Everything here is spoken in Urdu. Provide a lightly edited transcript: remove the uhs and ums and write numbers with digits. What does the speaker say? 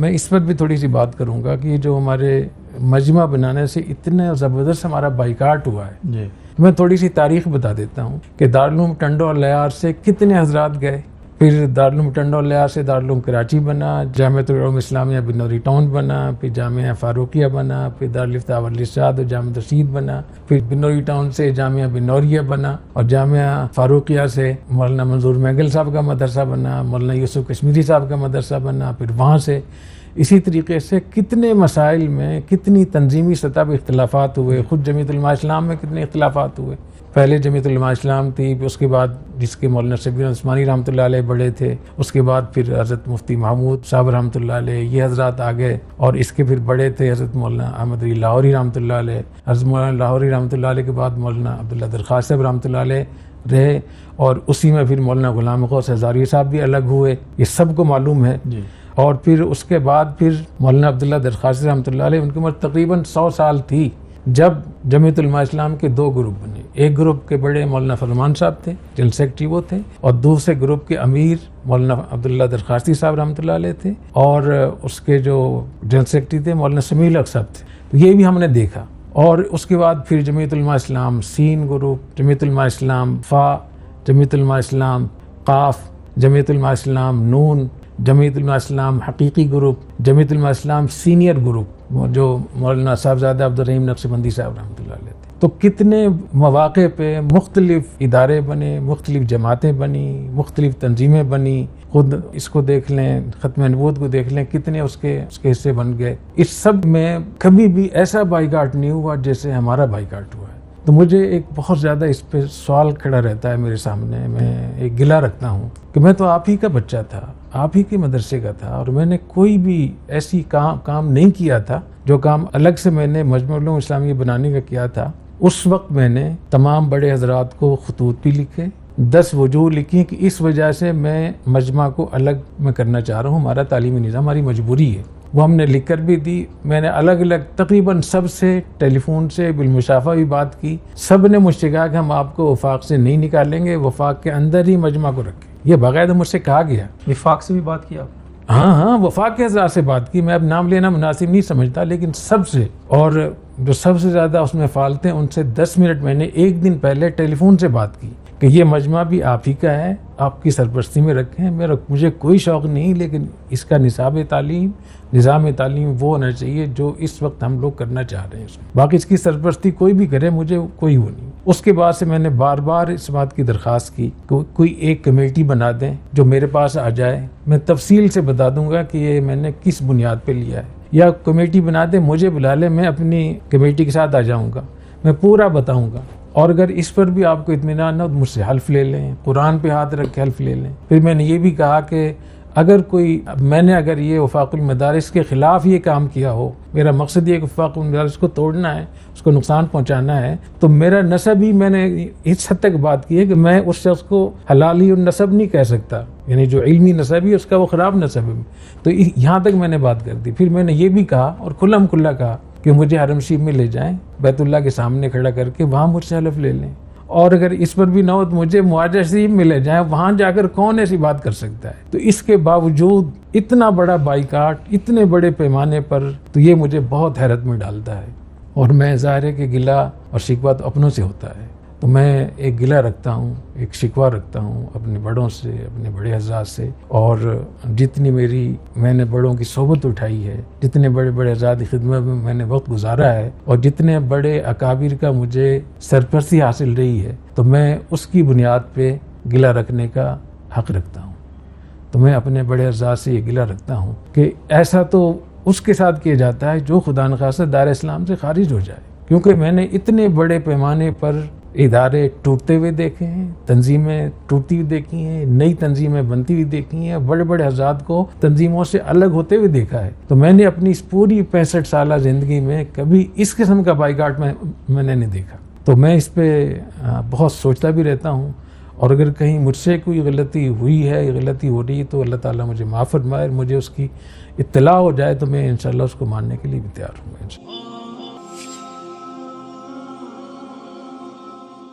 میں اس پر بھی تھوڑی سی بات کروں گا کہ جو ہمارے مجمع بنانے سے اتنا زبردست ہمارا بائیکاٹ ہوا ہے جی، میں تھوڑی سی تاریخ بتا دیتا ہوں کہ دارالعلوم ٹنڈو اور لیار سے کتنے حضرات گئے، پھر دارالعلوم ٹنڈو اور لیار سے دارالعلوم کراچی بنا، جامعۃ العلوم اسلامیہ بنوری ٹاؤن بنا، پھر جامعہ فاروقیہ بنا، پھر دارالفتاء والارشاد اور جامعہ رشید بنا، پھر بنوری ٹاؤن سے جامعہ بنوریہ بنا، اور جامعہ فاروقیہ سے مولانا منظور محگل صاحب کا مدرسہ بنا، مولانا یوسف کشمیری صاحب کا مدرسہ بنا، پھر وہاں سے اسی طریقے سے کتنے مسائل میں کتنی تنظیمی سطح پہ اختلافات ہوئے، خود جمعیت علماء اسلام میں کتنے اختلافات ہوئے۔ پہلے جمعیت علماء اسلام تھی، پھر اس کے بعد جس کے مولانا شبیر عثمانی رحمۃ اللہ علیہ بڑے تھے، اس کے بعد پھر حضرت مفتی محمود صاحب رحمۃ اللہ علیہ، یہ حضرات آ گئے، اور اس کے پھر بڑے تھے حضرت مولانا احمد علی لاہوری رحمۃ اللہ علیہ، حضرت مولانا لاہوری رحمۃ اللہ علیہ کے بعد مولانا عبداللہ درخواست صاحب رحمۃ اللہ علیہ رہے، اور اسی میں پھر مولانا غلام غوث ہزاروی صاحب بھی الگ ہوئے، یہ سب کو معلوم ہے۔ اور پھر اس کے بعد پھر مولانا عبداللہ درخواست رحمۃ اللہ علیہ، ان کی عمر تقریباً 100 سال تھی جب جمعیت علماء اسلام کے 2 گروپ بنے۔ ایک گروپ کے بڑے مولانا فرمان صاحب تھے، جنرل سیکرٹری وہ تھے، اور دوسرے گروپ کے امیر مولانا عبداللہ درخواستی صاحب رحمۃ اللہ علیہ تھے، اور اس کے جو جنرل سیکرٹری تھے مولانا سمیع الحق صاحب تھے۔ تو یہ بھی ہم نے دیکھا، اور اس کے بعد پھر جمعیت علماء اسلام سین گروپ، جمعیت علماء اسلام فا، جمعیت علماء اسلام قاف، جمعیت علماء اسلام نون، جمعیت علماء اسلام حقیقی گروپ، جمعیت علماء اسلام سینئر گروپ جو مولانا صاحبزادہ عبدالرحیم نقشبندی صاحب رحمۃ اللہ علیہ تھے۔ تو کتنے مواقع پہ مختلف ادارے بنے، مختلف جماعتیں بنی، مختلف تنظیمیں بنی، خود اس کو دیکھ لیں، ختم نبوت کو دیکھ لیں، کتنے اس کے حصے بن گئے۔ اس سب میں کبھی بھی ایسا بائیکاٹ نہیں ہوا جیسے ہمارا بائیکاٹ ہوا ہے۔ تو مجھے ایک بہت زیادہ اس پہ سوال کھڑا رہتا ہے میرے سامنے، میں ایک گلہ رکھتا ہوں کہ میں تو آپ ہی کا بچہ تھا، آپ ہی کے مدرسے کا تھا، اور میں نے کوئی بھی ایسی کام نہیں کیا تھا جو کام الگ سے میں نے مجمع علوم اسلامیہ بنانے کا کیا تھا۔ اس وقت میں نے تمام بڑے حضرات کو خطوط بھی لکھے، 10 وجوہ لکھی کہ اس وجہ سے میں مجمع کو الگ میں کرنا چاہ رہا ہوں، ہمارا تعلیمی نظام ہماری مجبوری ہے، وہ ہم نے لکھ کر بھی دی۔ میں نے الگ الگ تقریباً سب سے ٹیلی فون سے بالمشافہ بھی بات کی، سب نے مجھ سے کہا کہ ہم آپ کو وفاق سے نہیں نکالیں گے، وفاق کے اندر ہی مجمع کو رکھیں، یہ باقاعدہ مجھ سے کہا گیا۔ وفاق سے بھی بات کی آپ؟ ہاں، وفاق کے حضرات سے بات کی، میں اب نام لینا مناسب نہیں سمجھتا، لیکن سب سے، اور جو سب سے زیادہ اس میں فعال تھے ان سے 10 منٹ میں نے ایک دن پہلے ٹیلی فون سے بات کی کہ یہ مجمع بھی آپ ہی کا ہے، آپ کی سرپرستی میں رکھیں، مجھے کوئی شوق نہیں، لیکن اس کا نصاب تعلیم، نظام تعلیم وہ ہونا چاہیے جو اس وقت ہم لوگ کرنا چاہ رہے ہیں، باقی اس کی سرپرستی کوئی بھی کرے، مجھے کوئی وہ نہیں۔ اس کے بعد سے میں نے بار بار اس بات کی درخواست کی کہ کوئی ایک کمیٹی بنا دیں جو میرے پاس آ جائے، میں تفصیل سے بتا دوں گا کہ یہ میں نے کس بنیاد پہ لیا ہے، یا کمیٹی بنا دیں، مجھے بلا لیں، میں اپنی کمیٹی کے ساتھ آ جاؤں گا، میں پورا بتاؤں گا، اور اگر اس پر بھی آپ کو اطمینان نہ ہو تو مجھ سے حلف لے لیں، قرآن پہ ہاتھ رکھ کے حلف لے لیں۔ پھر میں نے یہ بھی کہا کہ اگر یہ وفاق المدارس کے خلاف یہ کام کیا ہو، میرا مقصد یہ کہ وفاق المدارس کو توڑنا ہے، اس کو نقصان پہنچانا ہے، تو میرا نسب ہی، میں نے اس حد تک بات کی ہے کہ میں اس شخص کو حلالی النسب نہیں کہہ سکتا، یعنی جو علمی نسب ہے اس کا وہ خراب نسب ہے، تو یہاں تک میں نے بات کر دی۔ پھر میں نے یہ بھی کہا اور کھلم کھلا کہا کہ مجھے حرم شریف میں لے جائیں، بیت اللہ کے سامنے کھڑا کر کے وہاں مجھ سے حلف لے لیں، اور اگر اس پر بھی نہ ہو تو مجھے معاہدہ شریف میں لے جائیں، وہاں جا کر کون ایسی بات کر سکتا ہے۔ تو اس کے باوجود اتنا بڑا بائیکاٹ اتنے بڑے پیمانے پر، تو یہ مجھے بہت حیرت میں ڈالتا ہے، اور میں ظاہر ہے کہ گلہ اور شکوہ تو اپنوں سے ہوتا ہے، تو میں ایک گلہ رکھتا ہوں، ایک شکوہ رکھتا ہوں اپنے بڑوں سے، اپنے بڑے حضرات سے، اور جتنی میں نے بڑوں کی صحبت اٹھائی ہے، جتنے بڑے بڑے حضرات کی خدمت میں میں نے وقت گزارا ہے، اور جتنے بڑے اکابر کا مجھے سرپرستی حاصل رہی ہے، تو میں اس کی بنیاد پہ گلہ رکھنے کا حق رکھتا ہوں۔ تو میں اپنے بڑے حضرات سے یہ گلہ رکھتا ہوں کہ ایسا تو اس کے ساتھ کیا جاتا ہے جو خدا نخواستہ دار اسلام سے خارج ہو جائے، کیونکہ میں نے اتنے بڑے پیمانے پر ادارے ٹوٹتے ہوئے دیکھے ہیں، تنظیمیں ٹوٹتی ہوئی دیکھی ہیں، نئی تنظیمیں بنتی ہوئی دیکھی ہیں، بڑے بڑے حضرات کو تنظیموں سے الگ ہوتے ہوئے دیکھا ہے۔ تو میں نے اپنی اس پوری 65 سالہ زندگی میں کبھی اس قسم کا بائیکاٹ میں نے نہیں دیکھا، تو میں اس پہ بہت سوچتا بھی رہتا ہوں، اور اگر کہیں مجھ سے کوئی غلطی ہوئی ہے، غلطی ہو رہی ہے، تو اللہ تعالیٰ مجھے معاف فرمائے، مجھے اس کی اطلاع ہو جائے تو میں انشاءاللہ اس کو ماننے کے لیے بھی تیار ہوں گا۔